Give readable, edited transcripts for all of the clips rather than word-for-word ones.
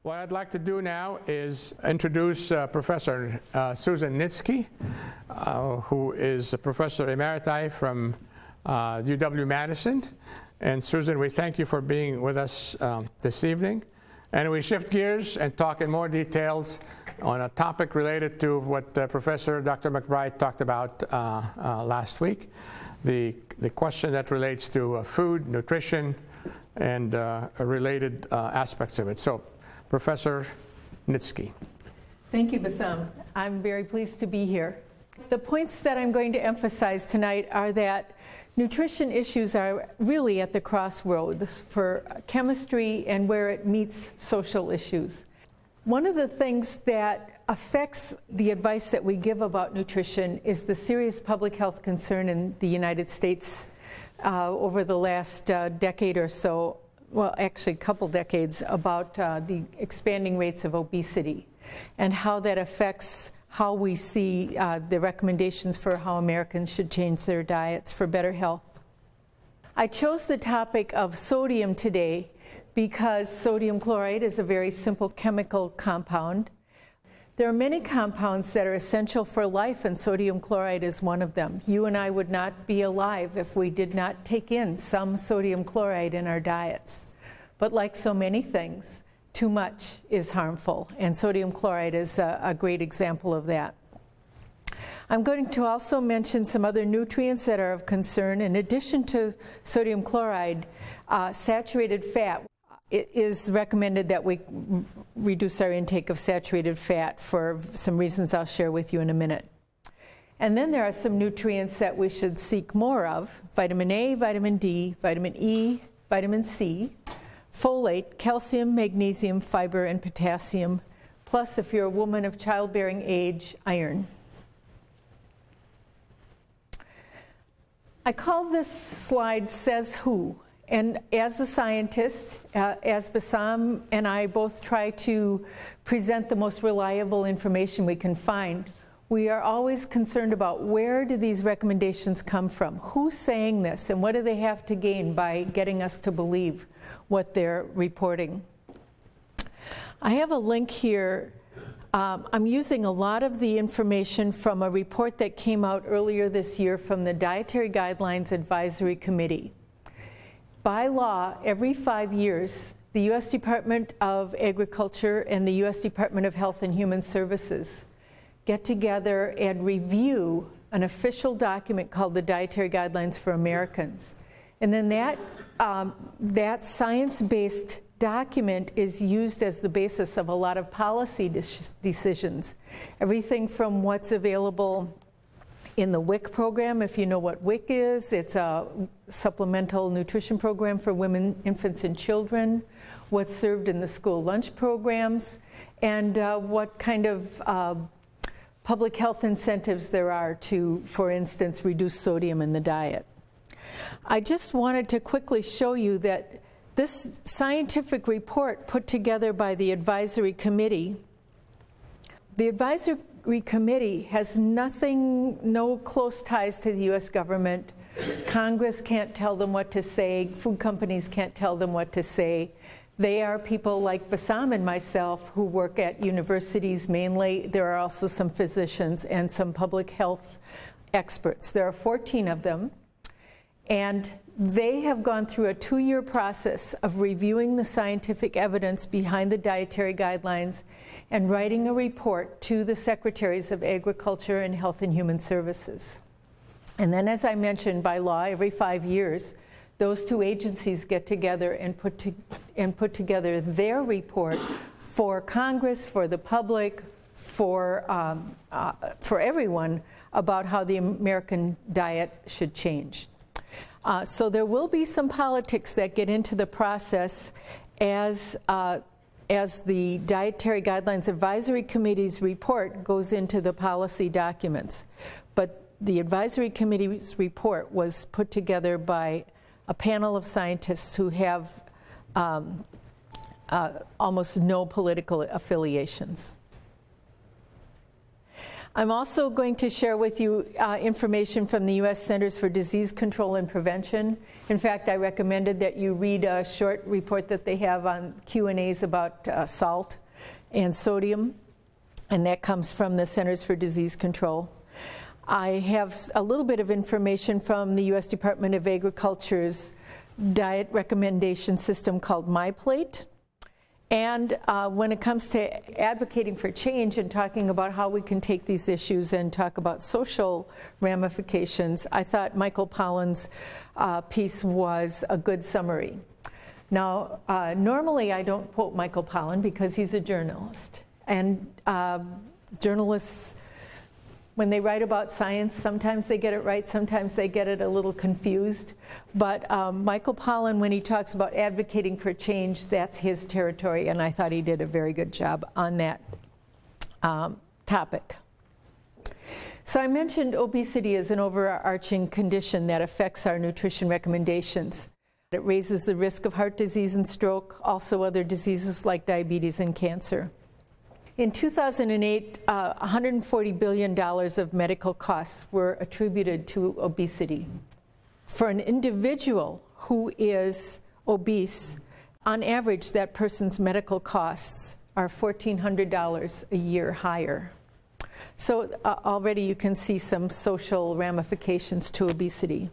What I'd like to do now is introduce Professor Susan Nitsky, who is a Professor Emeriti from UW-Madison. And Susan, we thank you for being with us this evening. And we shift gears and talk in more details on a topic related to what Professor Dr. McBride talked about last week, the question that relates to food, nutrition, and related aspects of it. So, Professor Nitsky. Thank you, Bassam. I'm very pleased to be here. The points that I'm going to emphasize tonight are that nutrition issues are really at the crossroads for chemistry and where it meets social issues. One of the things that affects the advice that we give about nutrition is the serious public health concern in the United States over the last decade or so. Well, actually a couple decades, about the expanding rates of obesity and how that affects how we see the recommendations for how Americans should change their diets for better health. I chose the topic of sodium today because sodium chloride is a very simple chemical compound. There are many compounds that are essential for life, and sodium chloride is one of them. You and I would not be alive if we did not take in some sodium chloride in our diets. But like so many things, too much is harmful, and sodium chloride is a great example of that. I'm going to also mention some other nutrients that are of concern. In addition to sodium chloride, saturated fat. It is recommended that we reduce our intake of saturated fat for some reasons I'll share with you in a minute. And then there are some nutrients that we should seek more of: vitamin A, vitamin D, vitamin E, vitamin C, folate, calcium, magnesium, fiber, and potassium, plus, if you're a woman of childbearing age, iron. I call this slide Says Who. And as a scientist, as Bassam and I both try to present the most reliable information we can find, we are always concerned about where do these recommendations come from? Who's saying this, and what do they have to gain by getting us to believe what they're reporting? I have a link here. I'm using a lot of the information from a report that came out earlier this year from the Dietary Guidelines Advisory Committee. By law, every 5 years, the U.S. Department of Agriculture and the U.S. Department of Health and Human Services get together and review an official document called the Dietary Guidelines for Americans. And then that science-based document is used as the basis of a lot of policy decisions. Everything from what's available in the WIC program, if you know what WIC is, it's a supplemental nutrition program for women, infants, and children, what's served in the school lunch programs, and what kind of public health incentives there are to, for instance, reduce sodium in the diet. I just wanted to quickly show you that this scientific report put together by the advisory committee, the advisory committee has no close ties to the U.S. government. Congress can't tell them what to say. Food companies can't tell them what to say. They are people like Bassam and myself who work at universities mainly. There are also some physicians and some public health experts. There are 14 of them. And they have gone through a 2-year process of reviewing the scientific evidence behind the dietary guidelines and writing a report to the Secretaries of Agriculture and Health and Human Services. And then, as I mentioned, by law, every 5 years, those two agencies get together and put together their report for Congress, for the public, for everyone about how the American diet should change. So there will be some politics that get into the process as the Dietary Guidelines Advisory Committee's report goes into the policy documents. But the Advisory Committee's report was put together by a panel of scientists who have almost no political affiliations. I'm also going to share with you information from the U.S. Centers for Disease Control and Prevention. In fact, I recommended that you read a short report that they have on Q&As about salt and sodium, and that comes from the Centers for Disease Control. I have a little bit of information from the U.S. Department of Agriculture's diet recommendation system called MyPlate. And when it comes to advocating for change and talking about how we can take these issues and talk about social ramifications, I thought Michael Pollan's piece was a good summary. Now, normally I don't quote Michael Pollan because he's a journalist. And journalists, when they write about science, sometimes they get it right, sometimes they get it a little confused. But Michael Pollan, when he talks about advocating for change, that's his territory, and I thought he did a very good job on that topic. So I mentioned obesity as an overarching condition that affects our nutrition recommendations. It raises the risk of heart disease and stroke, also other diseases like diabetes and cancer. In 2008, $140 billion of medical costs were attributed to obesity. For an individual who is obese, on average, that person's medical costs are $1,400 a year higher. So already you can see some social ramifications to obesity.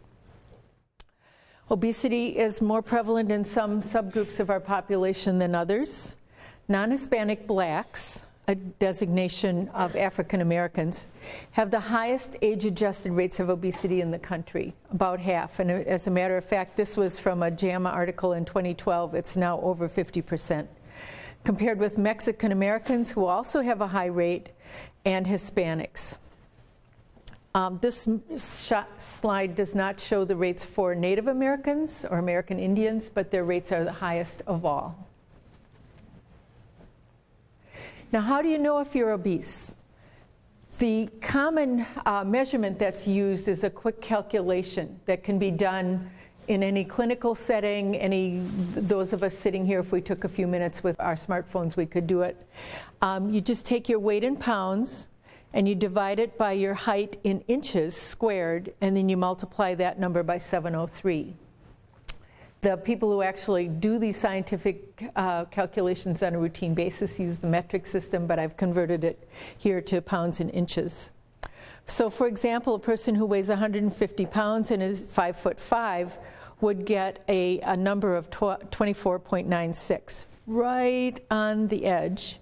Obesity is more prevalent in some subgroups of our population than others. Non-Hispanic blacks, a designation of African Americans, have the highest age-adjusted rates of obesity in the country, about half. And as a matter of fact, this was from a JAMA article in 2012. It's now over 50%. Compared with Mexican Americans, who also have a high rate, and Hispanics. This slide does not show the rates for Native Americans or American Indians, but their rates are the highest of all. Now, how do you know if you're obese? The common measurement that's used is a quick calculation that can be done in any clinical setting. Those of us sitting here, if we took a few minutes with our smartphones, we could do it. You just take your weight in pounds and you divide it by your height in inches squared, and then you multiply that number by 703. The people who actually do these scientific calculations on a routine basis use the metric system, but I've converted it here to pounds and inches. So for example, a person who weighs 150 pounds and is 5'5" would get a number of 24.96, right on the edge.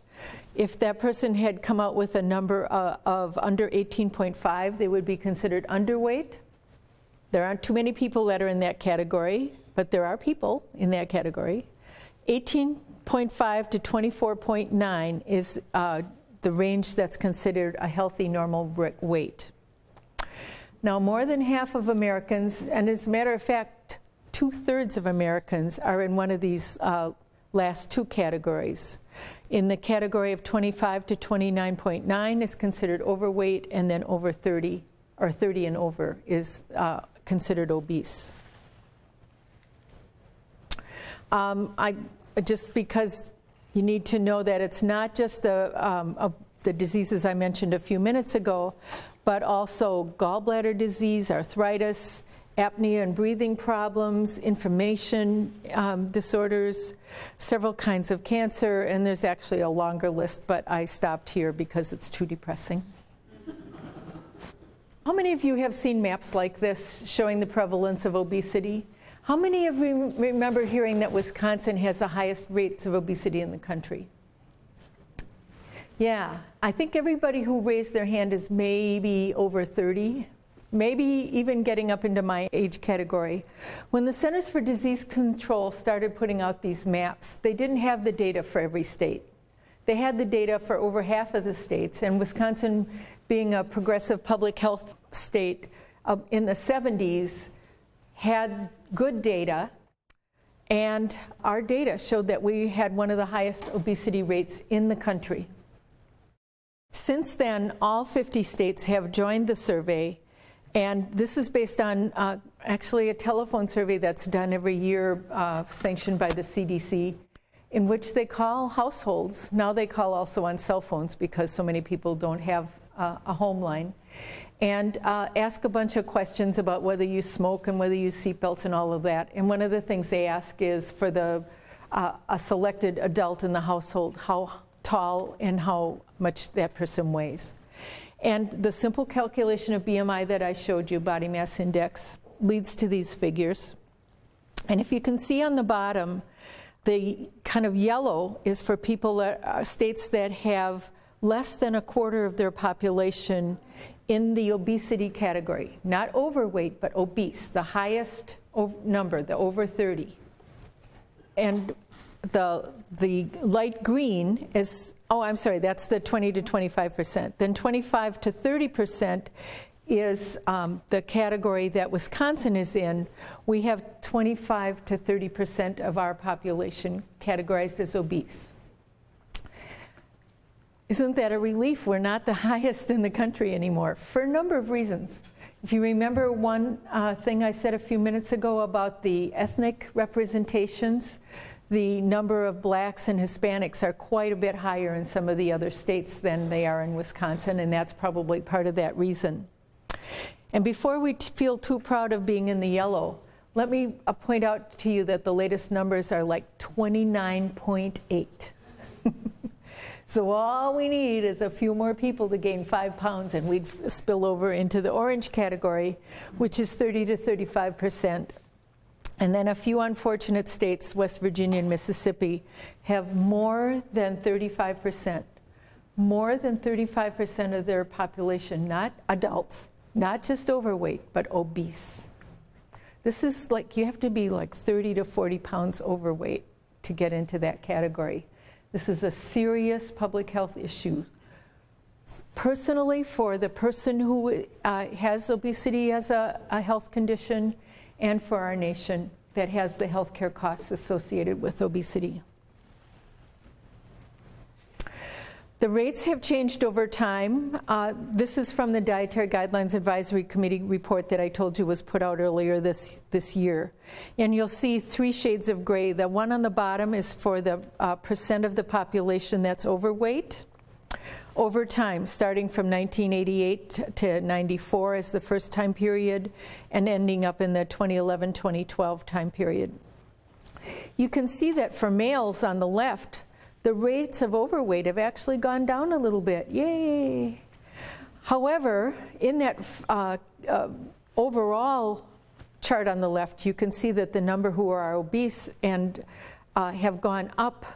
If that person had come out with a number of under 18.5, they would be considered underweight. There aren't too many people that are in that category, but there are people in that category. 18.5 to 24.9 is the range that's considered a healthy normal weight. Now, more than half of Americans, and as a matter of fact, 2/3 of Americans are in one of these last two categories. In the category of 25 to 29.9 is considered overweight, and then over 30, or 30 and over, is considered obese. Just because you need to know that it's not just the diseases I mentioned a few minutes ago, but also gallbladder disease, arthritis, apnea and breathing problems, inflammation disorders, several kinds of cancer, and there's actually a longer list, but I stopped here because it's too depressing. How many of you have seen maps like this showing the prevalence of obesity? How many of you remember hearing that Wisconsin has the highest rates of obesity in the country? Yeah, I think everybody who raised their hand is maybe over 30, maybe even getting up into my age category. When the Centers for Disease Control started putting out these maps, they didn't have the data for every state. They had the data for over half of the states, and Wisconsin, being a progressive public health state in the 70s, had good data, and our data showed that we had one of the highest obesity rates in the country. Since then, all 50 states have joined the survey, and this is based on actually a telephone survey that's done every year, sanctioned by the CDC, in which they call households. Now they call also on cell phones because so many people don't have a home line, and ask a bunch of questions about whether you smoke and whether you use seatbelts and all of that. And one of the things they ask is for a selected adult in the household, how tall and how much that person weighs. And the simple calculation of BMI that I showed you, body mass index, leads to these figures. And if you can see on the bottom, the kind of yellow is for people that are states that have less than a quarter of their population in the obesity category. Not overweight, but obese, the highest number, the over 30. And the light green is, oh, I'm sorry, that's the 20 to 25%. Then 25 to 30% is the category that Wisconsin is in. We have 25 to 30% of our population categorized as obese. Isn't that a relief? We're not the highest in the country anymore for a number of reasons. If you remember one thing I said a few minutes ago about the ethnic representations, the number of blacks and Hispanics are quite a bit higher in some of the other states than they are in Wisconsin, and that's probably part of that reason. And before we feel too proud of being in the yellow, let me point out to you that the latest numbers are like 29.8. So all we need is a few more people to gain 5 pounds and we'd spill over into the orange category, which is 30 to 35%. And then a few unfortunate states, West Virginia and Mississippi, have more than 35%. More than 35% of their population, not adults, not just overweight, but obese. This is like, you have to be like 30 to 40 pounds overweight to get into that category. This is a serious public health issue. Personally, for the person who has obesity as a health condition, and for our nation that has the healthcare costs associated with obesity. The rates have changed over time. This is from the Dietary Guidelines Advisory Committee report that I told you was put out earlier this year. And you'll see 3 shades of gray. The one on the bottom is for the percent of the population that's overweight. Over time, starting from 1988 to 94 as the first time period, and ending up in the 2011-2012 time period. You can see that for males on the left, the rates of overweight have actually gone down a little bit. Yay! However, in that overall chart on the left, you can see that the number who are obese and have gone up,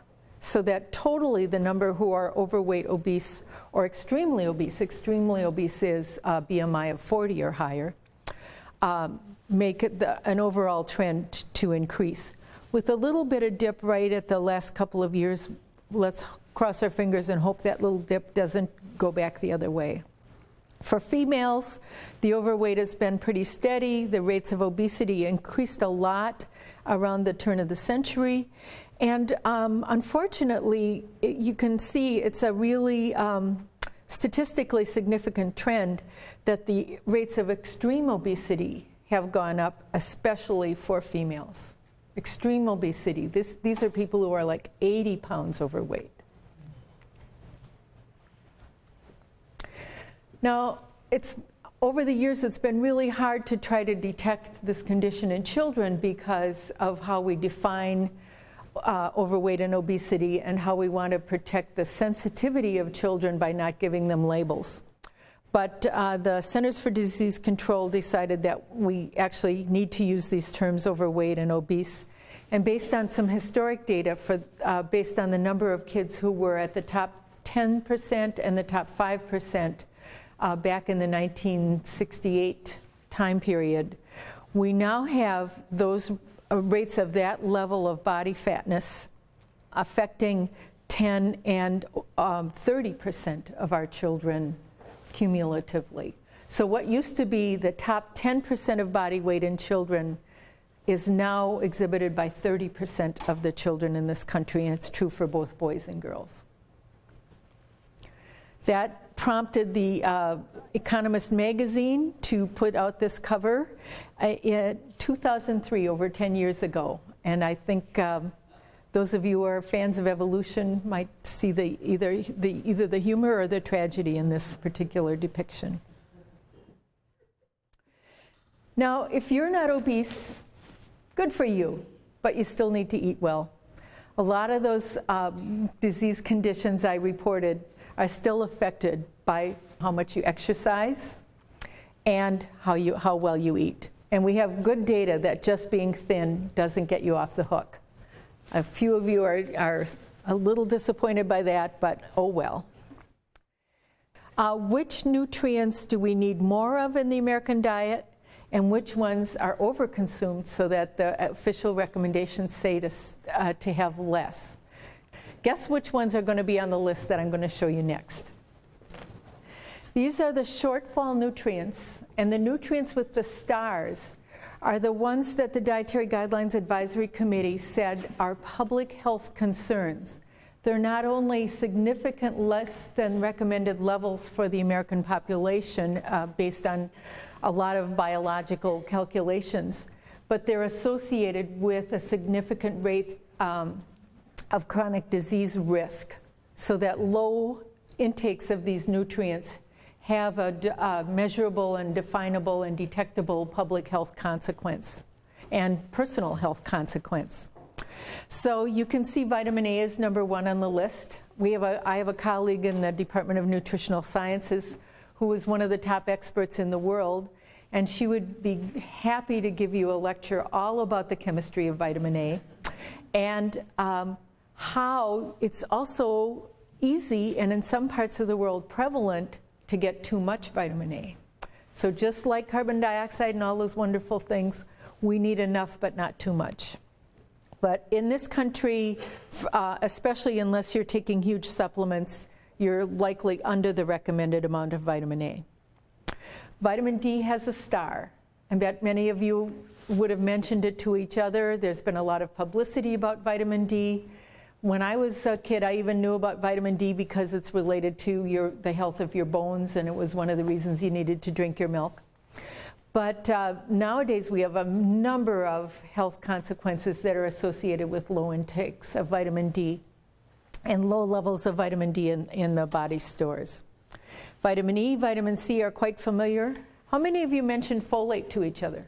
so that totally the number who are overweight, obese, or extremely obese is a BMI of 40 or higher, make it an overall trend to increase. With a little bit of dip right at the last couple of years, let's cross our fingers and hope that little dip doesn't go back the other way. For females, the overweight has been pretty steady. The rates of obesity increased a lot around the turn of the century. And unfortunately, you can see it's a really statistically significant trend that the rates of extreme obesity have gone up, especially for females. Extreme obesity. These are people who are like 80 pounds overweight. Now, over the years, it's been really hard to try to detect this condition in children because of how we define overweight and obesity and how we want to protect the sensitivity of children by not giving them labels. But the Centers for Disease Control decided that we actually need to use these terms overweight and obese. And based on some historic data, based on the number of kids who were at the top 10% and the top 5% back in the 1968 time period, we now have those rates of that level of body fatness affecting 10 and 30% of our children cumulatively. So what used to be the top 10% of body weight in children is now exhibited by 30% of the children in this country, and it's true for both boys and girls. That prompted the Economist magazine to put out this cover in 2003, over 10 years ago. And I think Those of you who are fans of evolution might see either the humor or the tragedy in this particular depiction. Now, if you're not obese, good for you, but you still need to eat well. A lot of those disease conditions I reported are still affected by how much you exercise and how well you eat. And we have good data that just being thin doesn't get you off the hook. A few of you are a little disappointed by that, but oh well. Which nutrients do we need more of in the American diet, and which ones are overconsumed so that the official recommendations say to have less? Guess which ones are going to be on the list that I'm going to show you next. These are the shortfall nutrients, and the nutrients with the stars are the ones that the Dietary Guidelines Advisory Committee said are public health concerns. They're not only significant less than recommended levels for the American population based on a lot of biological calculations, but they're associated with a significant rate of chronic disease risk, so that low intakes of these nutrients have a measurable and definable and detectable public health consequence and personal health consequence. So you can see vitamin A is number 1 on the list. I have a colleague in the Department of Nutritional Sciences who is one of the top experts in the world, and she would be happy to give you a lecture all about the chemistry of vitamin A and how it's also easy and in some parts of the world prevalent to get too much vitamin A. So just like carbon dioxide and all those wonderful things, we need enough but not too much. But in this country, especially unless you're taking huge supplements, you're likely under the recommended amount of vitamin A. Vitamin D has a star. I bet many of you would have mentioned it to each other. There's been a lot of publicity about vitamin D. When I was a kid, I even knew about vitamin D because it's related to the health of your bones, and it was one of the reasons you needed to drink your milk. But nowadays we have a number of health consequences that are associated with low intakes of vitamin D and low levels of vitamin D in the body stores. Vitamin E, vitamin C are quite familiar. How many of you mentioned folate to each other?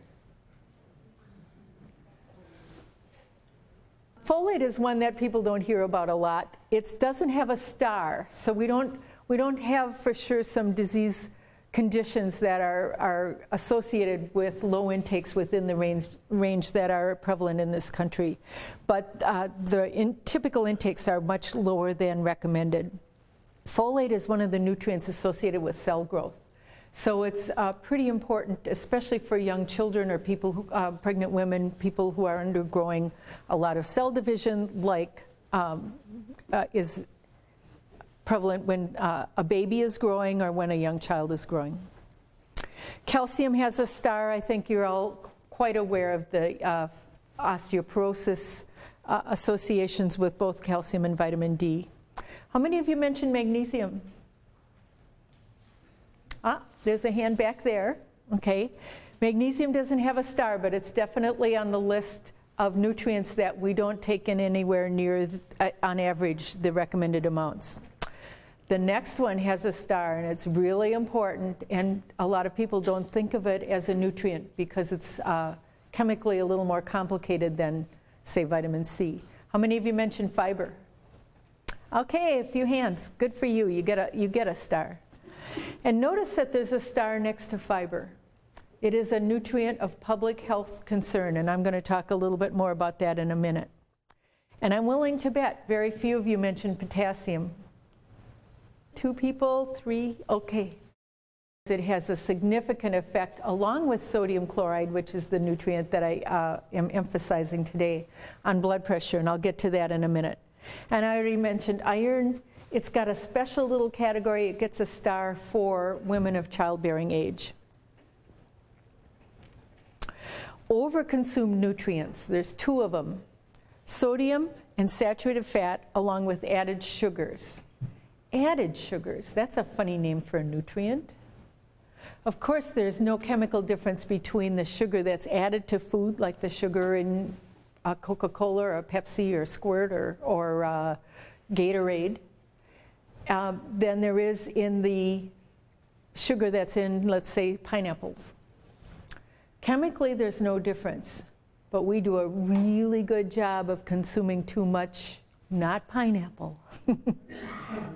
Folate is one that people don't hear about a lot. It doesn't have a star, so we don't have for sure some disease conditions that are associated with low intakes within the range that are prevalent in this country. But the typical intakes are much lower than recommended. Folate is one of the nutrients associated with cell growth. So it's pretty important, especially for young children or people who, pregnant women, people who are undergoing a lot of cell division, like is prevalent when a baby is growing or when a young child is growing. Calcium has a star. I think you're all quite aware of the osteoporosis associations with both calcium and vitamin D. How many of you mentioned magnesium? There's a hand back there. Okay. Magnesium doesn't have a star, but it's definitely on the list of nutrients that we don't take in anywhere near, on average, the recommended amounts. The next one has a star, and it's really important, and a lot of people don't think of it as a nutrient because it's chemically a little more complicated than, say, vitamin C. How many of you mentioned fiber? Okay, a few hands. Good for you. You get a star. And notice that there's a star next to fiber. It is a nutrient of public health concern, and I'm going to talk a little bit more about that in a minute. And I'm willing to bet very few of you mentioned potassium. 2 people, 3, okay. It has a significant effect along with sodium chloride, which is the nutrient that I am emphasizing today, on blood pressure, and I'll get to that in a minute. And I already mentioned iron. It's got a special little category. It gets a star for women of childbearing age. Overconsumed nutrients, there's 2 of them. Sodium and saturated fat along with added sugars. Added sugars, that's a funny name for a nutrient. Of course, there's no chemical difference between the sugar that's added to food, like the sugar in a Coca-Cola or a Pepsi or Squirt or Gatorade than there is in the sugar that's in, let's say, pineapples. Chemically, there's no difference, but we do a really good job of consuming too much, not pineapple,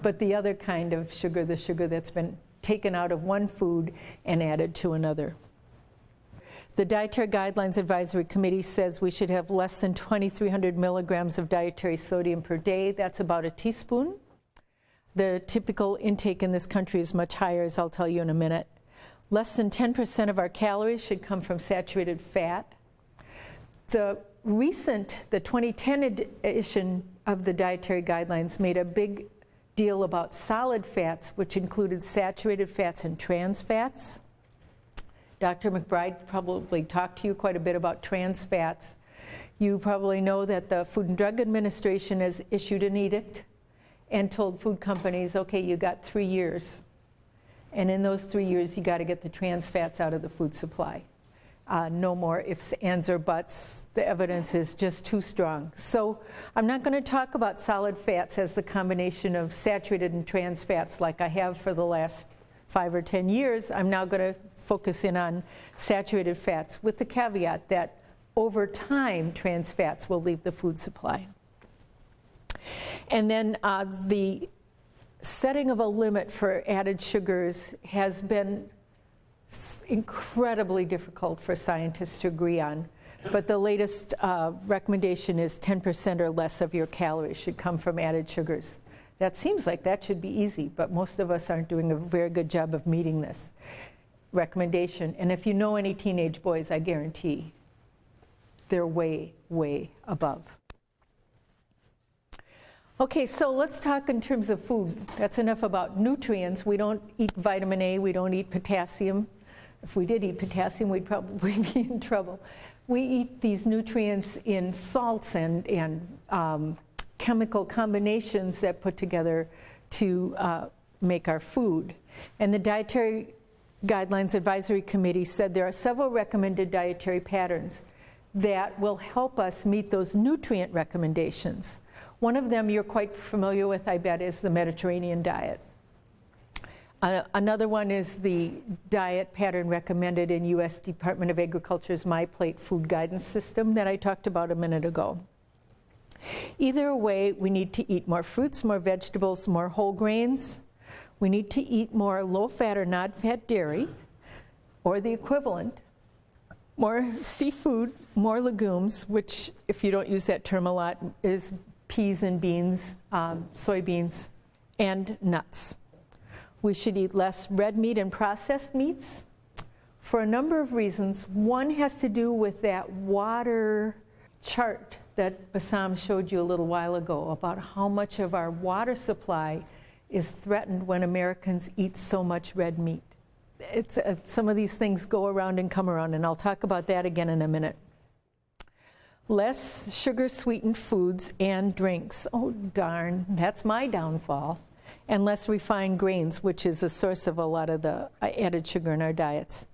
but the other kind of sugar, the sugar that's been taken out of one food and added to another. The Dietary Guidelines Advisory Committee says we should have less than 2,300 milligrams of dietary sodium per day. That's about a teaspoon. The typical intake in this country is much higher, as I'll tell you in a minute. Less than 10% of our calories should come from saturated fat. The 2010 edition of the Dietary Guidelines made a big deal about solid fats, which included saturated fats and trans fats. Dr. McBride probably talked to you quite a bit about trans fats. You probably know that the Food and Drug Administration has issued an edict and told food companies, okay, you got 3 years. And in those 3 years, you got to get the trans fats out of the food supply. No more ifs, ands, or buts. The evidence is just too strong. So I'm not going to talk about solid fats as the combination of saturated and trans fats like I have for the last 5 or 10 years. I'm now going to focus in on saturated fats with the caveat that over time, trans fats will leave the food supply. And then the setting of a limit for added sugars has been incredibly difficult for scientists to agree on. But the latest recommendation is 10% or less of your calories should come from added sugars. That seems like that should be easy, but most of us aren't doing a very good job of meeting this recommendation. And if you know any teenage boys, I guarantee they're way, way above. Okay, so let's talk in terms of food. That's enough about nutrients. We don't eat vitamin A, we don't eat potassium. If we did eat potassium, we'd probably be in trouble. We eat these nutrients in salts and chemical combinations that put together to make our food. And the Dietary Guidelines Advisory Committee said there are several recommended dietary patterns that will help us meet those nutrient recommendations. One of them you're quite familiar with, I bet, is the Mediterranean diet. Another one is the diet pattern recommended in U.S. Department of Agriculture's MyPlate food guidance system that I talked about a minute ago. Either way, we need to eat more fruits, more vegetables, more whole grains. We need to eat more low-fat or not-fat dairy, or the equivalent, more seafood, more legumes, which, if you don't use that term a lot, is peas and beans, soybeans, and nuts. We should eat less red meat and processed meats for a number of reasons. One has to do with that water chart that Bassam showed you a little while ago about how much of our water supply is threatened when Americans eat so much red meat. Some of these things go around and come around, and I'll talk about that again in a minute. Less sugar-sweetened foods and drinks. Oh, darn, that's my downfall. And less refined grains, which is a source of a lot of the added sugar in our diets.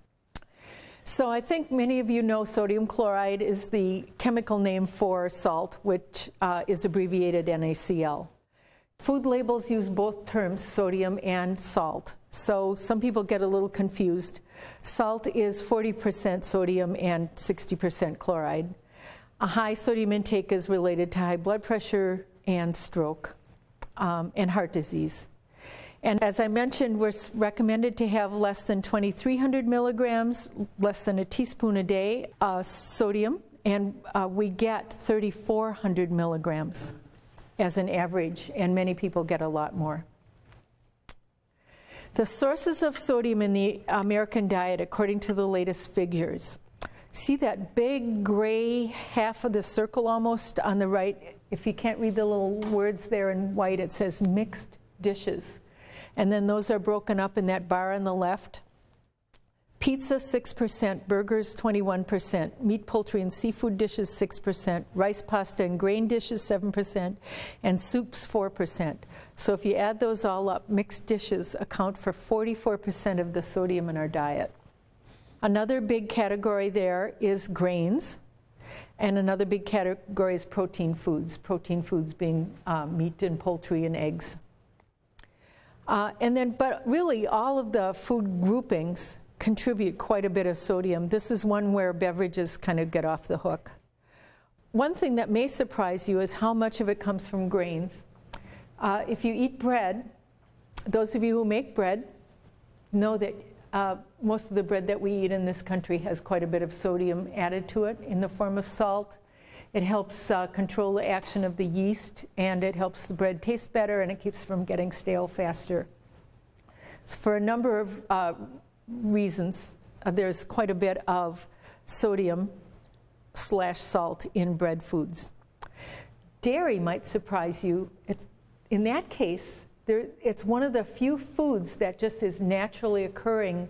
So I think many of you know sodium chloride is the chemical name for salt, which is abbreviated NaCl. Food labels use both terms, sodium and salt. So some people get a little confused. Salt is 40% sodium and 60% chloride. A high sodium intake is related to high blood pressure and stroke and heart disease. And as I mentioned, we're recommended to have less than 2,300 milligrams, less than a teaspoon a day sodium, and we get 3,400 milligrams as an average, and many people get a lot more. The sources of sodium in the American diet, according to the latest figures. See that big gray half of the circle almost on the right? If you can't read the little words there in white, it says mixed dishes. And then those are broken up in that bar on the left. Pizza, 6%, burgers, 21%, meat, poultry, and seafood dishes, 6%, rice, pasta, and grain dishes, 7%, and soups, 4%. So if you add those all up, mixed dishes account for 44% of the sodium in our diet. Another big category there is grains. And another big category is protein foods being meat and poultry and eggs. But really all of the food groupings contribute quite a bit of sodium. This is one where beverages kind of get off the hook. One thing that may surprise you is how much of it comes from grains. If you eat bread, those of you who make bread know that most of the bread that we eat in this country has quite a bit of sodium added to it in the form of salt. It helps control the action of the yeast, and it helps the bread taste better, and it keeps from getting stale faster. So for a number of reasons, there's quite a bit of sodium/salt in bread foods. Dairy might surprise you. In that case, it's one of the few foods that just is naturally occurring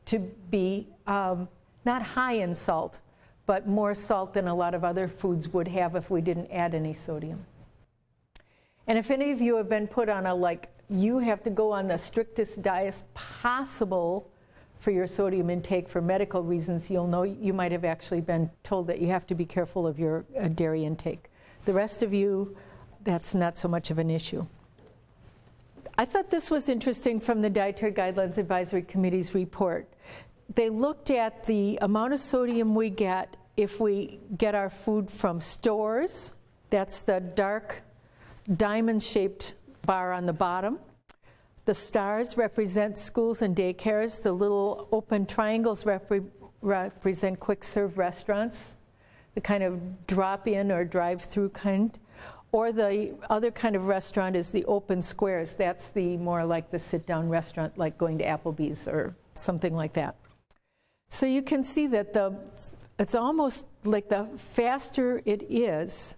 to be not high in salt, but more salt than a lot of other foods would have if we didn't add any sodium. And if any of you have been put on you have to go on the strictest diet possible for your sodium intake for medical reasons, you'll know you might have actually been told that you have to be careful of your dairy intake. The rest of you, that's not so much of an issue. I thought this was interesting from the Dietary Guidelines Advisory Committee's report. They looked at the amount of sodium we get if we get our food from stores. That's the dark diamond-shaped bar on the bottom. The stars represent schools and daycares. The little open triangles represent quick-serve restaurants, the kind of drop-in or drive-through kind. Or the other kind of restaurant is the open squares. That's the more like the sit-down restaurant, like going to Applebee's or something like that. So you can see that it's almost like the faster it is,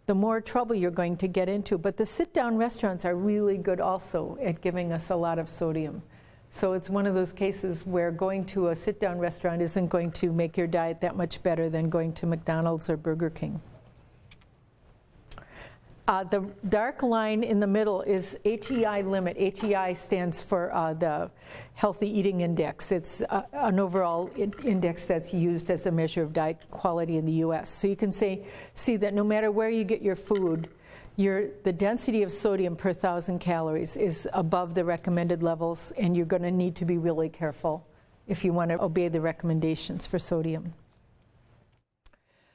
the more trouble you're going to get into. But the sit-down restaurants are really good also at giving us a lot of sodium. So it's one of those cases where going to a sit-down restaurant isn't going to make your diet that much better than going to McDonald's or Burger King. The dark line in the middle is HEI limit. HEI stands for the Healthy Eating Index. It's an overall index that's used as a measure of diet quality in the US. So you can see that no matter where you get your food, the density of sodium per 1,000 calories is above the recommended levels, and you're going to need to be really careful if you want to obey the recommendations for sodium.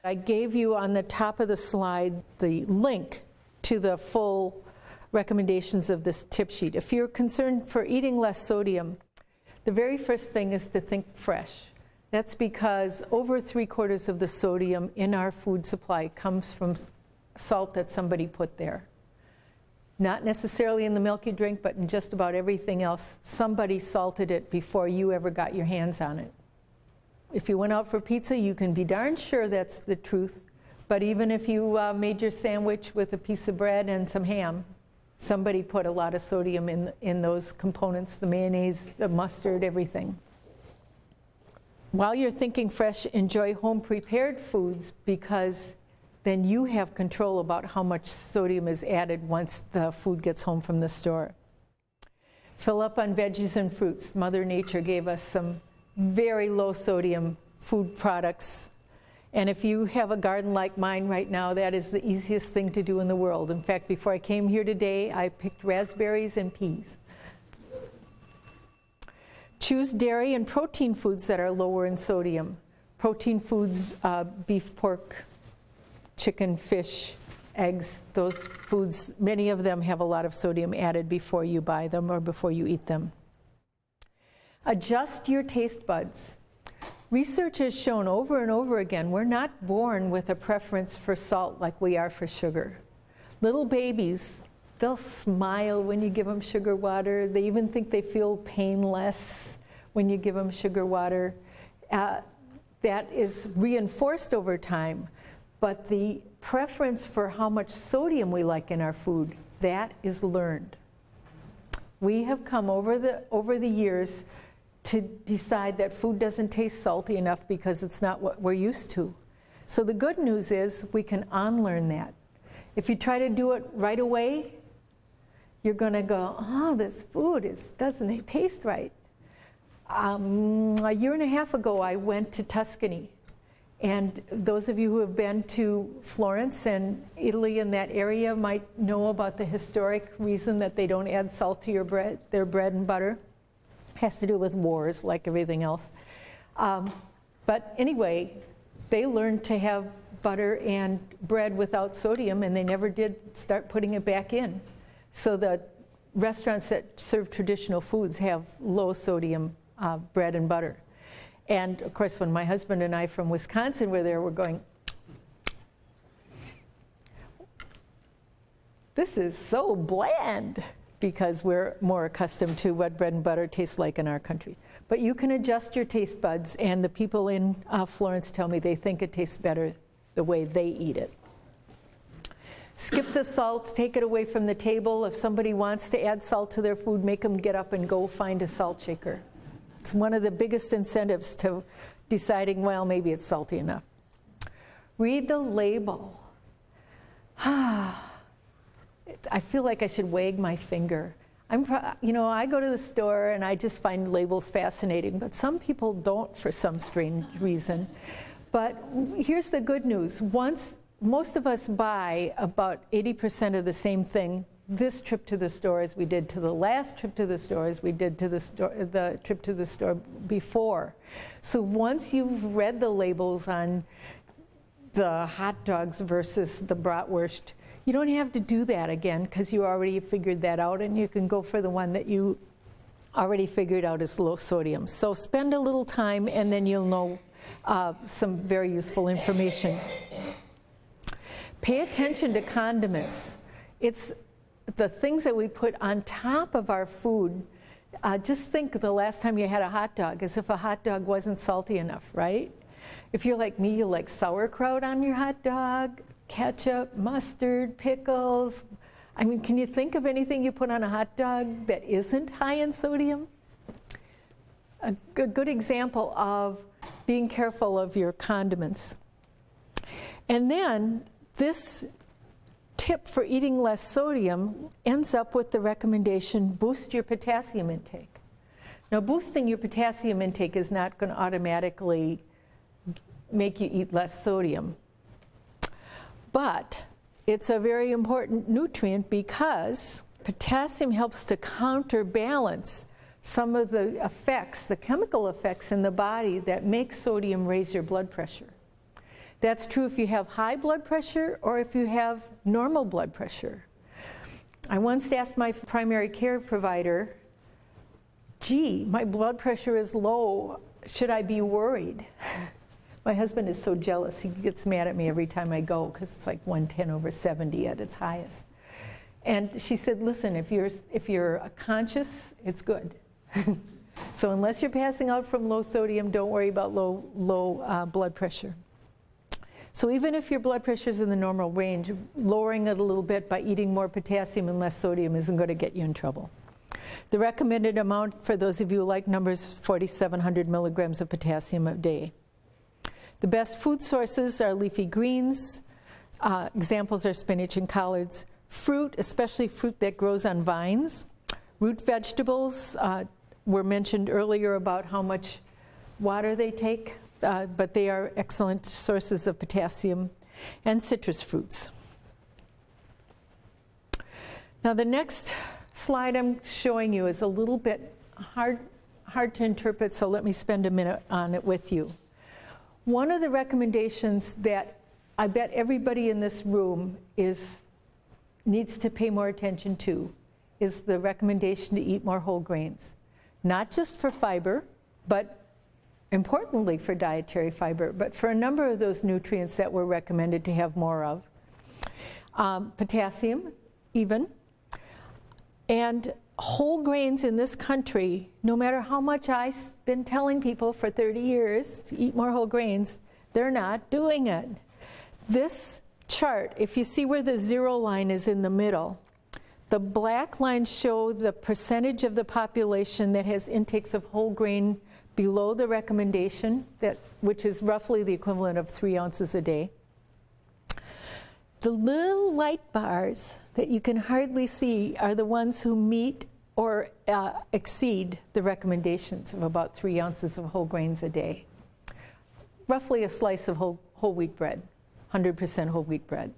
I gave you on the top of the slide the link to the full recommendations of this tip sheet. If you're concerned for eating less sodium, the very first thing is to think fresh. That's because over 3/4 of the sodium in our food supply comes from salt that somebody put there. Not necessarily in the milk you drink, but in just about everything else. Somebody salted it before you ever got your hands on it. If you went out for pizza, you can be darn sure that's the truth. But even if you made your sandwich with a piece of bread and some ham, somebody put a lot of sodium in those components, the mayonnaise, the mustard, everything. While you're thinking fresh, enjoy home-prepared foods, because then you have control about how much sodium is added once the food gets home from the store. Fill up on veggies and fruits. Mother Nature gave us some very low sodium food products. And if you have a garden like mine right now, that is the easiest thing to do in the world. In fact, before I came here today, I picked raspberries and peas. Choose dairy and protein foods that are lower in sodium. Protein foods, beef, pork, chicken, fish, eggs, those foods, many of them have a lot of sodium added before you buy them or before you eat them. Adjust your taste buds. Research has shown over and over again, we're not born with a preference for salt like we are for sugar. Little babies, they'll smile when you give them sugar water. They even think they feel painless when you give them sugar water. That is reinforced over time. But the preference for how much sodium we like in our food, that is learned. We have come over the years to decide that food doesn't taste salty enough because it's not what we're used to. So the good news is we can unlearn that. If you try to do it right away, you're going to go, oh, this food doesn't taste right. A year and a half ago, I went to Tuscany, And those of you who have been to Florence and Italy in that area might know about the historic reason that they don't add salt to their bread and butter. It has to do with wars, like everything else. But anyway, they learned to have butter and bread without sodium, and they never did start putting it back in. So the restaurants that serve traditional foods have low sodium bread and butter. And of course, when my husband and I from Wisconsin were there, we're going, this is so bland, because we're more accustomed to what bread and butter tastes like in our country. But you can adjust your taste buds, and the people in Florence tell me they think it tastes better the way they eat it. Skip the salt, take it away from the table. If somebody wants to add salt to their food, make them get up and go find a salt shaker. It's one of the biggest incentives to deciding, well, maybe it's salty enough. Read the label. I feel like I should wag my finger. I go to the store and I just find labels fascinating, but some people don't for some strange reason. But here's the good news. Most of us buy about 80% of the same thing this trip to the store as we did to the last trip to the store as we did to the trip to the store before. So once you've read the labels on the hot dogs versus the bratwurst, you don't have to do that again, because you already figured that out, and you can go for the one that you already figured out is low sodium. So spend a little time, and then you'll know some very useful information. Pay attention to condiments. It's the things that we put on top of our food. Just think the last time you had a hot dog, as if a hot dog wasn't salty enough, right? If you're like me, you like sauerkraut on your hot dog, ketchup, mustard, pickles. I mean, can you think of anything you put on a hot dog that isn't high in sodium? A good example of being careful of your condiments. And then this tip for eating less sodium ends up with the recommendation, boost your potassium intake. Now, boosting your potassium intake is not going to automatically make you eat less sodium. But it's a very important nutrient, because potassium helps to counterbalance some of the effects, the chemical effects in the body that make sodium raise your blood pressure. That's true if you have high blood pressure or if you have normal blood pressure. I once asked my primary care provider, gee, my blood pressure is low, should I be worried? My husband is so jealous, he gets mad at me every time I go, because it's like 110/70 at its highest. And she said, listen, if you're conscious, it's good. So unless you're passing out from low sodium, don't worry about low blood pressure. So even if your blood pressure is in the normal range, lowering it a little bit by eating more potassium and less sodium isn't going to get you in trouble. The recommended amount, for those of you who like numbers, 4,700 milligrams of potassium a day. The best food sources are leafy greens. Examples are spinach and collards. Fruit, especially fruit that grows on vines. Root vegetables were mentioned earlier about how much water they take, but they are excellent sources of potassium. And citrus fruits. Now the next slide I'm showing you is a little bit hard to interpret, so let me spend a minute on it with you. One of the recommendations that I bet everybody in this room needs to pay more attention to is the recommendation to eat more whole grains. Not just for fiber, but importantly for dietary fiber, but for a number of those nutrients that we're recommended to have more of. Potassium, even. And whole grains in this country, no matter how much I've been telling people for 30 years to eat more whole grains, they're not doing it. This chart, if you see where the 0 line is in the middle, the black lines show the percentage of the population that has intakes of whole grain below the recommendation, which is roughly the equivalent of 3 ounces a day. The little white bars that you can hardly see are the ones who meet or exceed the recommendations of about 3 ounces of whole grains a day. roughly a slice of whole wheat bread, 100% whole wheat bread.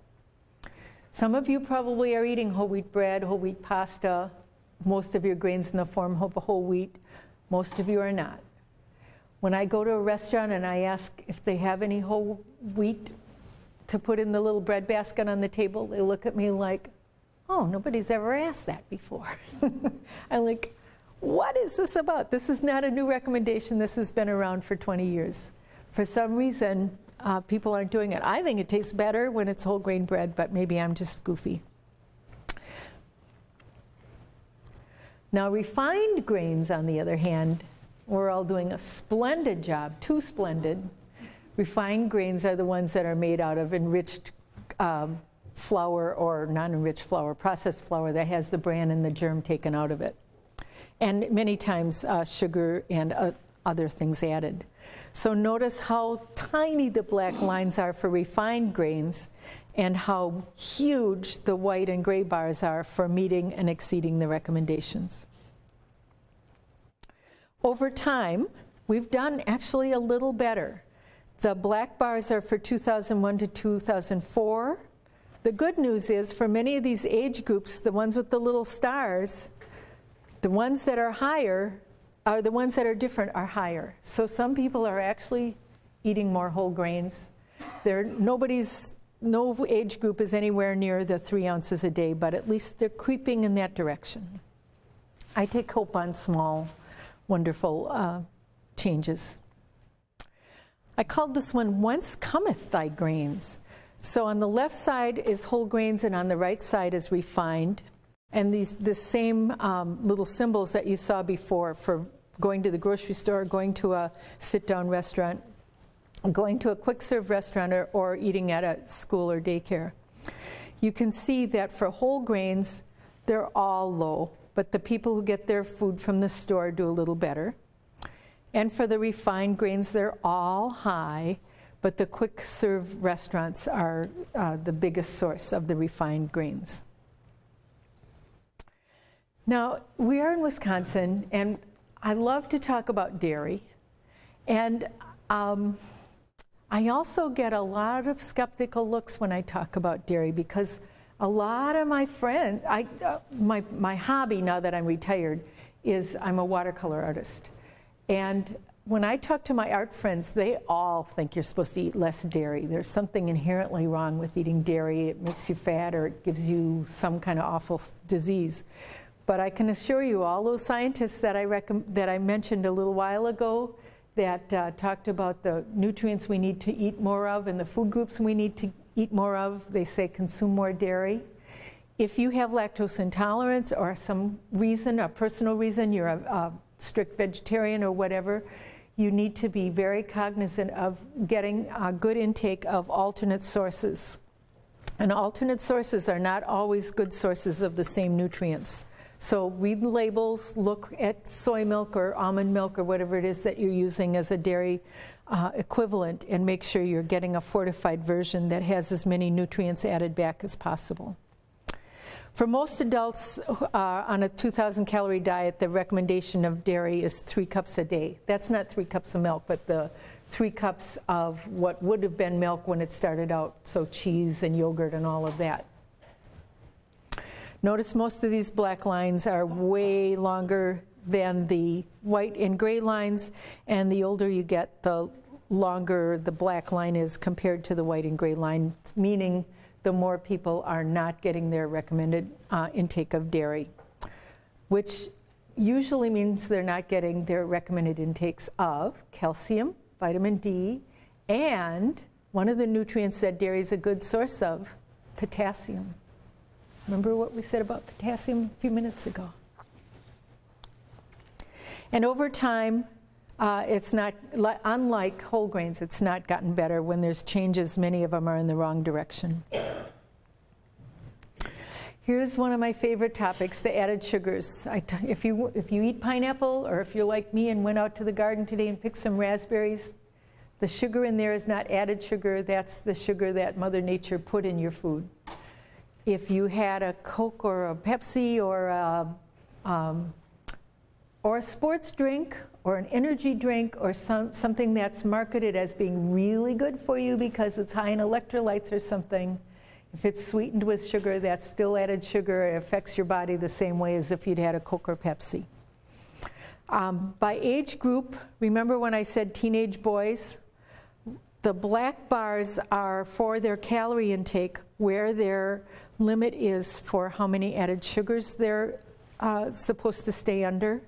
Some of you probably are eating whole wheat bread, whole wheat pasta, most of your grains in the form of whole wheat. Most of you are not. When I go to a restaurant and I ask if they have any whole wheat to put in the little bread basket on the table, they look at me like, oh, nobody's ever asked that before. I'm like, what is this about? This is not a new recommendation. This has been around for 20 years. For some reason, people aren't doing it. I think it tastes better when it's whole grain bread, but maybe I'm just goofy. Now, refined grains, on the other hand, we're all doing a splendid job, too splendid. Refined grains are the ones that are made out of enriched flour or non-enriched flour, processed flour that has the bran and the germ taken out of it. And many times sugar and other things added. So notice how tiny the black lines are for refined grains and how huge the white and gray bars are for meeting and exceeding the recommendations. Over time, we've done actually a little better. The black bars are for 2001 to 2004. The good news is for many of these age groups, the ones with the little stars, the ones that are higher, the ones that are different are higher. So some people are actually eating more whole grains. No age group is anywhere near the 3 ounces a day, but at least they're creeping in that direction. I take hope on small, wonderful changes. I called this one Whence Cometh Thy Grains? So on the left side is whole grains and on the right side is refined. And the same little symbols that you saw before for going to the grocery store, going to a sit-down restaurant, going to a quick-serve restaurant, or eating at a school or daycare. You can see that for whole grains, they're all low, but the people who get their food from the store do a little better. And for the refined grains, they're all high, but the quick-serve restaurants are the biggest source of the refined grains. Now, we are in Wisconsin, and I love to talk about dairy. And I also get a lot of skeptical looks when I talk about dairy because a lot of my friends, my hobby now that I'm retired is I'm a watercolor artist. And when I talk to my art friends, they all think you're supposed to eat less dairy. There's something inherently wrong with eating dairy. It makes you fat or it gives you some kind of awful disease. But I can assure you, all those scientists that I mentioned a little while ago that talked about the nutrients we need to eat more of and the food groups we need to eat more of, they say consume more dairy. If you have lactose intolerance or some reason, a personal reason, you're a strict vegetarian or whatever, you need to be very cognizant of getting a good intake of alternate sources. And alternate sources are not always good sources of the same nutrients. So read the labels, look at soy milk or almond milk or whatever it is that you're using as a dairy equivalent, and make sure you're getting a fortified version that has as many nutrients added back as possible. For most adults on a 2,000 calorie diet, the recommendation of dairy is 3 cups a day. That's not 3 cups of milk, but the 3 cups of what would have been milk when it started out, so cheese and yogurt and all of that. Notice most of these black lines are way longer than the white and gray lines, and the older you get, the longer the black line is compared to the white and gray line, meaning the more people are not getting their recommended intake of dairy, which usually means they're not getting their recommended intakes of calcium, vitamin D, and one of the nutrients that dairy is a good source of, potassium. Remember what we said about potassium a few minutes ago? And over time, it's not, unlike whole grains, it's not gotten better. When there's changes, many of them are in the wrong direction. Here's one of my favorite topics, the added sugars. If you eat pineapple, or if you're like me and went out to the garden today and picked some raspberries, the sugar in there is not added sugar, that's the sugar that Mother Nature put in your food. If you had a Coke or a Pepsi or or a sports drink or an energy drink or something that's marketed as being really good for you because it's high in electrolytes or something, if it's sweetened with sugar, that's still added sugar. It affects your body the same way as if you'd had a Coke or Pepsi. By age group, remember when I said teenage boys? The black bars are for their calorie intake, where their limit is for how many added sugars they're supposed to stay under.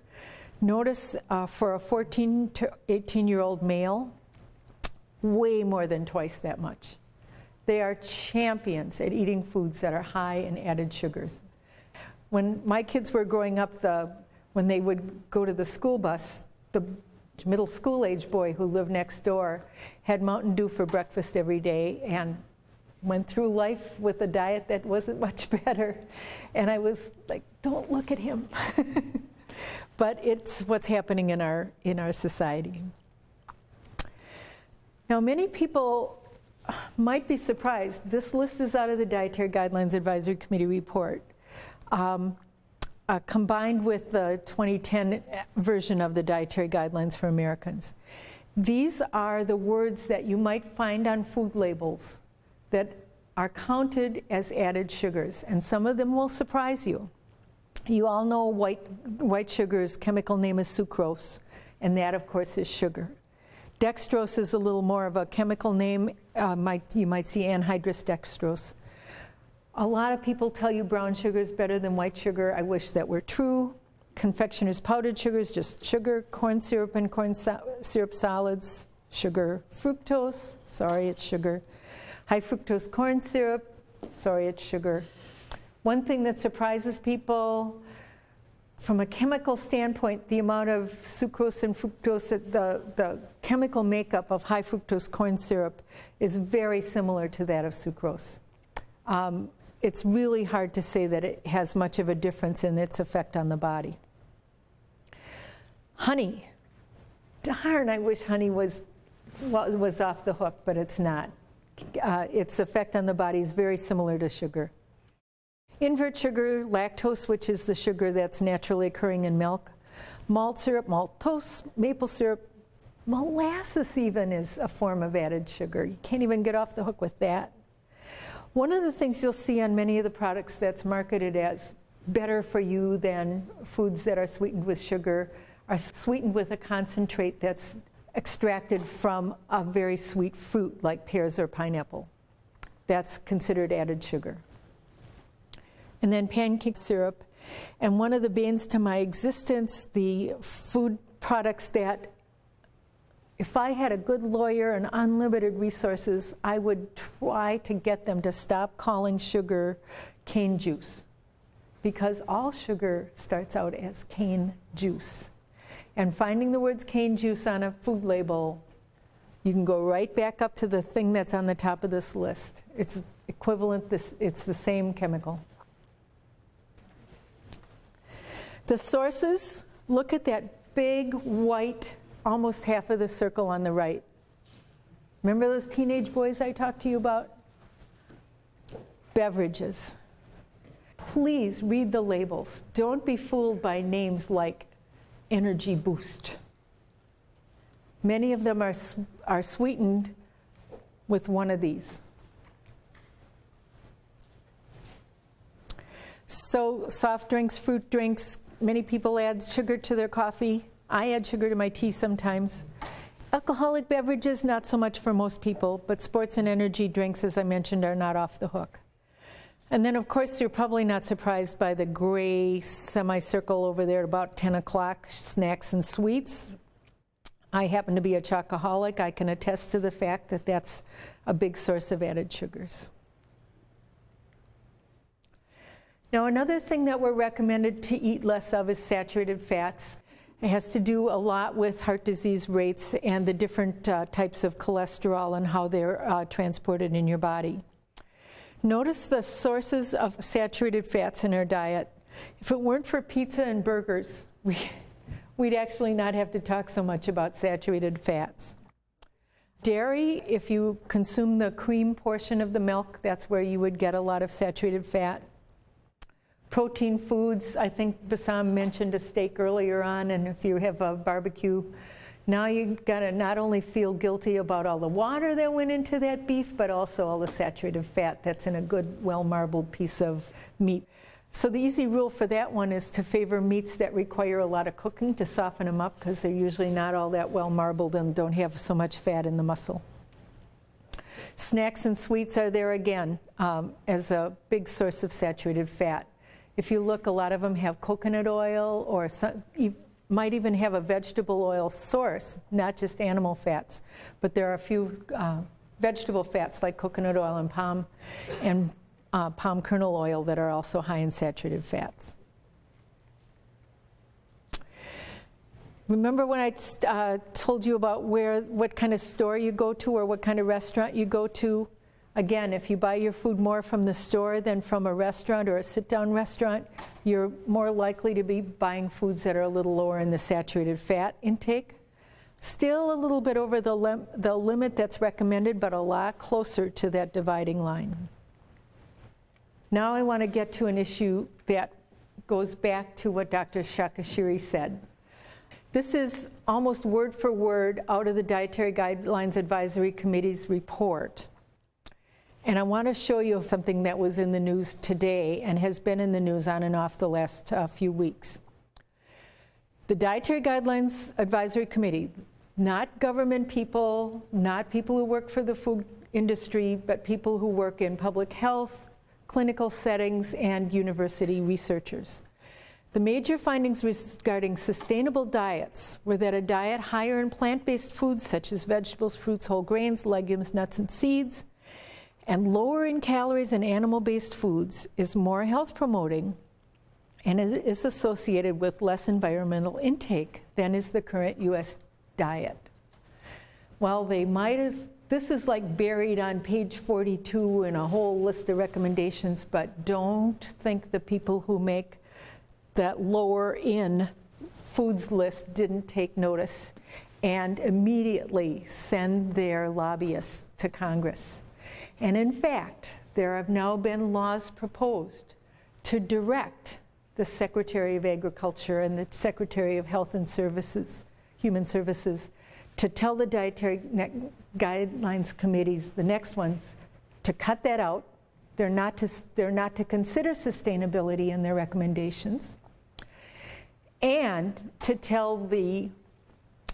Notice for a 14 to 18-year-old male, way more than twice that much. They are champions at eating foods that are high in added sugars. When my kids were growing up, when they would go to the school bus, the middle school age boy who lived next door had Mountain Dew for breakfast every day and went through life with a diet that wasn't much better. And I was like, don't look at him. But it's what's happening in our society. Now, many people might be surprised. This list is out of the Dietary Guidelines Advisory Committee report, combined with the 2010 version of the Dietary Guidelines for Americans. These are the words that you might find on food labels that are counted as added sugars, and some of them will surprise you. You all know white sugar's chemical name is sucrose, and that, of course, is sugar. Dextrose is a little more of a chemical name. You might see anhydrous dextrose. A lot of people tell you brown sugar is better than white sugar. I wish that were true. Confectioner's powdered sugar is just sugar. Corn syrup and corn syrup solids, sugar. Fructose, sorry, it's sugar. High fructose corn syrup, sorry, it's sugar. One thing that surprises people, from a chemical standpoint, the amount of sucrose and fructose, the chemical makeup of high fructose corn syrup is very similar to that of sucrose. It's really hard to say that it has much of a difference in its effect on the body. Honey. Darn, I wish honey was off the hook, but it's not. Its effect on the body is very similar to sugar. Invert sugar, lactose, which is the sugar that's naturally occurring in milk. Malt syrup, maltose, maple syrup, molasses even is a form of added sugar. You can't even get off the hook with that. One of the things you'll see on many of the products that's marketed as better for you than foods that are sweetened with sugar are sweetened with a concentrate that's extracted from a very sweet fruit like pears or pineapple. That's considered added sugar. And then pancake syrup. And one of the banes to my existence, the food products that, if I had a good lawyer and unlimited resources, I would try to get them to stop calling sugar cane juice, because all sugar starts out as cane juice. And finding the words cane juice on a food label, you can go right back up to the thing that's on the top of this list. It's equivalent, it's the same chemical. The sources, look at that big white, almost half of the circle on the right. Remember those teenage boys I talked to you about? Beverages. Please read the labels. Don't be fooled by names like Energy Boost. Many of them are sweetened with one of these. So soft drinks, fruit drinks, many people add sugar to their coffee. I add sugar to my tea sometimes. Alcoholic beverages, not so much for most people, but sports and energy drinks, as I mentioned, are not off the hook. And then, of course, you're probably not surprised by the gray semicircle over there at about 10 o'clock, snacks and sweets. I happen to be a chocoholic. I can attest to the fact that that's a big source of added sugars. Now, another thing that we're recommended to eat less of is saturated fats. It has to do a lot with heart disease rates and the different types of cholesterol and how they're transported in your body. Notice the sources of saturated fats in our diet. If it weren't for pizza and burgers, we'd actually not have to talk so much about saturated fats. Dairy, if you consume the cream portion of the milk, that's where you would get a lot of saturated fat. Protein foods, I think Bassam mentioned a steak earlier on, and if you have a barbecue, now you gotta not only feel guilty about all the water that went into that beef, but also all the saturated fat that's in a good, well-marbled piece of meat. So the easy rule for that one is to favor meats that require a lot of cooking to soften them up, because they're usually not all that well marbled and don't have so much fat in the muscle. Snacks and sweets are there again as a big source of saturated fat. If you look, a lot of them have coconut oil, or some, you might even have a vegetable oil source, not just animal fats. But there are a few vegetable fats like coconut oil and palm kernel oil that are also high in saturated fats. Remember when I told you about what kind of store you go to or what kind of restaurant you go to? Again, if you buy your food more from the store than from a restaurant or a sit-down restaurant, you're more likely to be buying foods that are a little lower in the saturated fat intake. Still a little bit over the limit that's recommended, but a lot closer to that dividing line. Now I want to get to an issue that goes back to what Dr. Shakashiri said. This is almost word for word out of the Dietary Guidelines Advisory Committee's report. And I want to show you something that was in the news today and has been in the news on and off the last few weeks. The Dietary Guidelines Advisory Committee, not government people, not people who work for the food industry, but people who work in public health, clinical settings, and university researchers. The major findings regarding sustainable diets were that a diet higher in plant-based foods such as vegetables, fruits, whole grains, legumes, nuts, and seeds, and lower in calories in animal-based foods is more health-promoting and is associated with less environmental intake than is the current U.S. diet. Well, this is like buried on page 42 in a whole list of recommendations, but don't think the people who make that lower in foods list didn't take notice and immediately send their lobbyists to Congress. And in fact, there have now been laws proposed to direct the Secretary of Agriculture and the Secretary of Health and Human Services, to tell the Dietary Guidelines Committees, the next ones, to cut that out. They're not to consider sustainability in their recommendations, and to tell the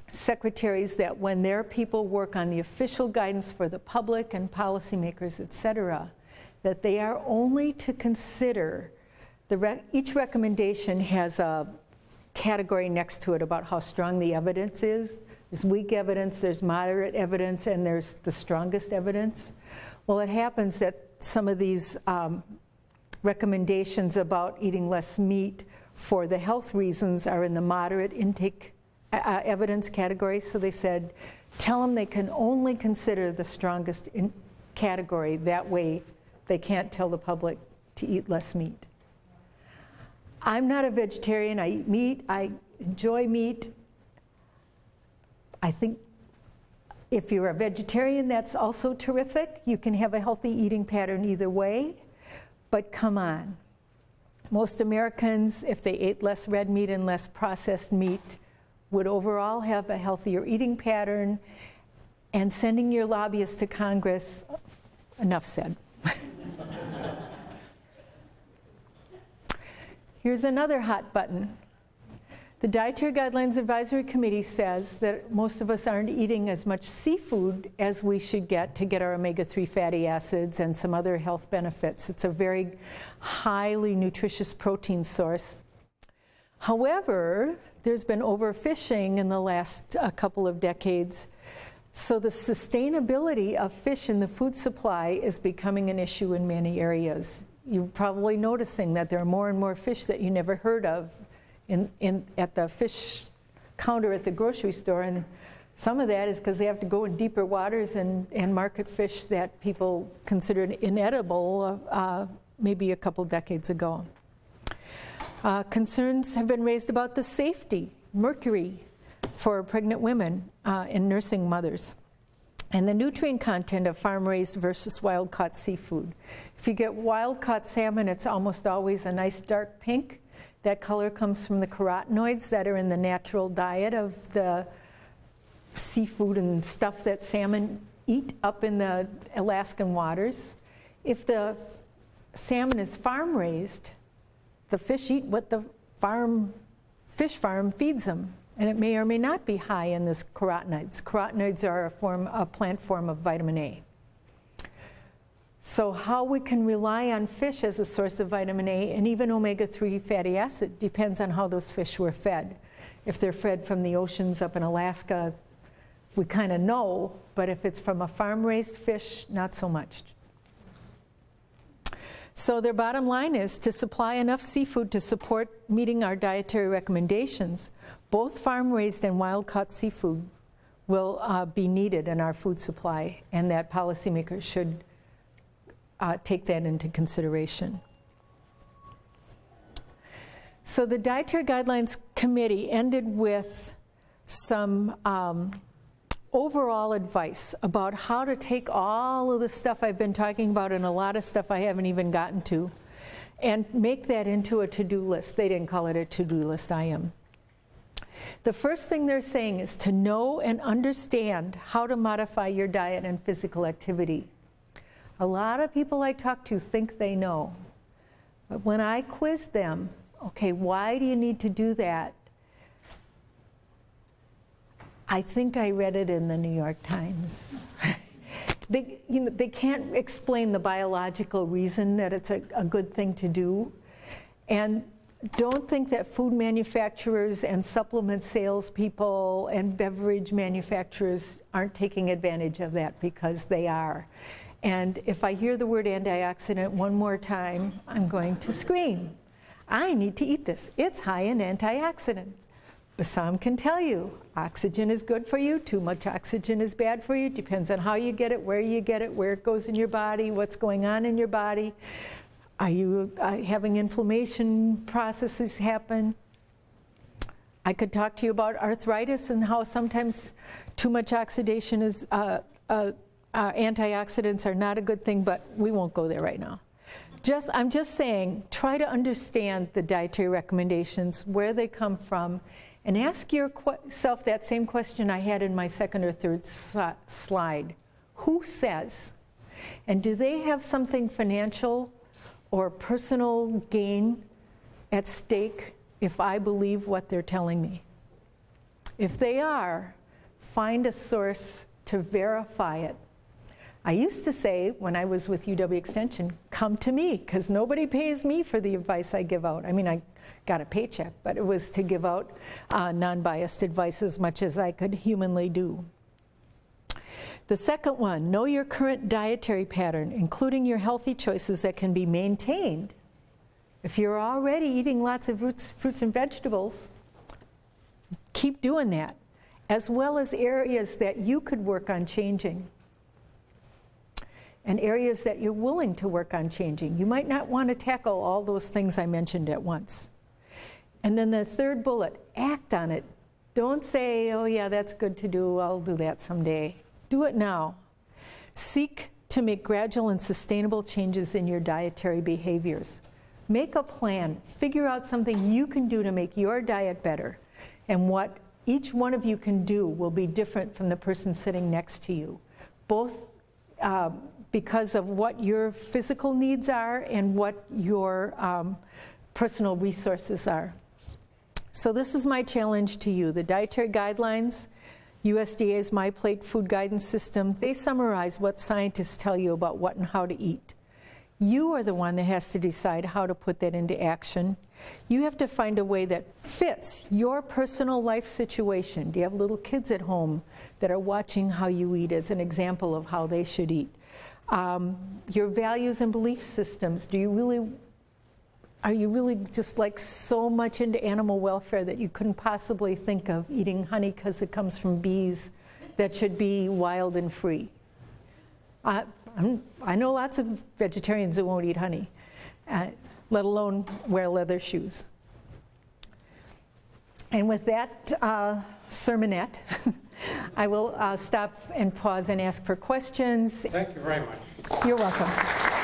secretaries that when their people work on the official guidance for the public and policymakers, et cetera, that they are only to consider, each recommendation has a category next to it about how strong the evidence is. There's weak evidence, there's moderate evidence, and there's the strongest evidence. Well, it happens that some of these recommendations about eating less meat for the health reasons are in the moderate intake evidence category. So they said, tell them they can only consider the strongest category. That way they can't tell the public to eat less meat. I'm not a vegetarian. I eat meat. I enjoy meat. I think if you're a vegetarian, that's also terrific. You can have a healthy eating pattern either way. But come on. Most Americans, if they ate less red meat and less processed meat, would overall have a healthier eating pattern. And sending your lobbyists to Congress, enough said. Here's another hot button. The Dietary Guidelines Advisory Committee says that most of us aren't eating as much seafood as we should get to get our omega-3 fatty acids and some other health benefits. It's a very highly nutritious protein source. However, there's been overfishing in the last couple of decades, so the sustainability of fish in the food supply is becoming an issue in many areas. You're probably noticing that there are more and more fish that you never heard of at the fish counter at the grocery store, and some of that is because they have to go in deeper waters and market fish that people considered inedible maybe a couple decades ago. Concerns have been raised about the safety, mercury, for pregnant women and nursing mothers. and the nutrient content of farm-raised versus wild-caught seafood. If you get wild-caught salmon, it's almost always a nice dark pink. That color comes from the carotenoids that are in the natural diet of the seafood and stuff that salmon eat up in the Alaskan waters. If the salmon is farm-raised, the fish eat what the fish farm feeds them. And it may or may not be high in this carotenoids. Carotenoids are a plant form of vitamin A. So how we can rely on fish as a source of vitamin A and even omega-3 fatty acid depends on how those fish were fed. If they're fed from the oceans up in Alaska, we kind of know, but if it's from a farm-raised fish, not so much. So their bottom line is to supply enough seafood to support meeting our dietary recommendations. Both farm-raised and wild-caught seafood will be needed in our food supply, and that policymakers should take that into consideration. So the Dietary Guidelines Committee ended with some overall advice about how to take all of the stuff I've been talking about and a lot of stuff I haven't even gotten to and make that into a to-do list. They didn't call it a to-do list, I am. The first thing they're saying is to know and understand how to modify your diet and physical activity. A lot of people I talk to think they know. But when I quiz them, okay, why do you need to do that? I think I read it in the New York Times. They can't explain the biological reason that it's a good thing to do. And don't think that food manufacturers and supplement salespeople and beverage manufacturers aren't taking advantage of that, because they are. And if I hear the word antioxidant one more time, I'm going to scream. I need to eat this. It's high in antioxidants. Bassam can tell you, oxygen is good for you, too much oxygen is bad for you, depends on how you get it, where it goes in your body, what's going on in your body. Are you having inflammation processes happen? I could talk to you about arthritis and how sometimes too much oxidation is, antioxidants are not a good thing, but we won't go there right now. I'm just saying, try to understand the dietary recommendations, where they come from, and ask yourself that same question I had in my second or third slide. Who says? And do they have something financial or personal gain at stake if I believe what they're telling me? If they are, find a source to verify it. I used to say, when I was with UW Extension, come to me, because nobody pays me for the advice I give out. I mean, I got a paycheck, but it was to give out non-biased advice as much as I could humanly do. The second one, know your current dietary pattern, including your healthy choices that can be maintained. If you're already eating lots of fruits and vegetables, keep doing that, as well as areas that you could work on changing, and areas that you're willing to work on changing. You might not want to tackle all those things I mentioned at once. And then the third bullet, act on it. Don't say, oh yeah, that's good to do, I'll do that someday. Do it now. Seek to make gradual and sustainable changes in your dietary behaviors. Make a plan. Figure out something you can do to make your diet better. And what each one of you can do will be different from the person sitting next to you, both because of what your physical needs are and what your personal resources are. So this is my challenge to you. The dietary guidelines, USDA's My Plate food guidance system, they summarize what scientists tell you about what and how to eat. You are the one that has to decide how to put that into action. You have to find a way that fits your personal life situation. Do you have little kids at home that are watching how you eat as an example of how they should eat? Your values and belief systems. Are you really just like so much into animal welfare that you couldn't possibly think of eating honey because it comes from bees that should be wild and free? I know lots of vegetarians that won't eat honey, let alone wear leather shoes. And with that sermonette, I will stop and pause and ask for questions. Thank you very much. You're welcome.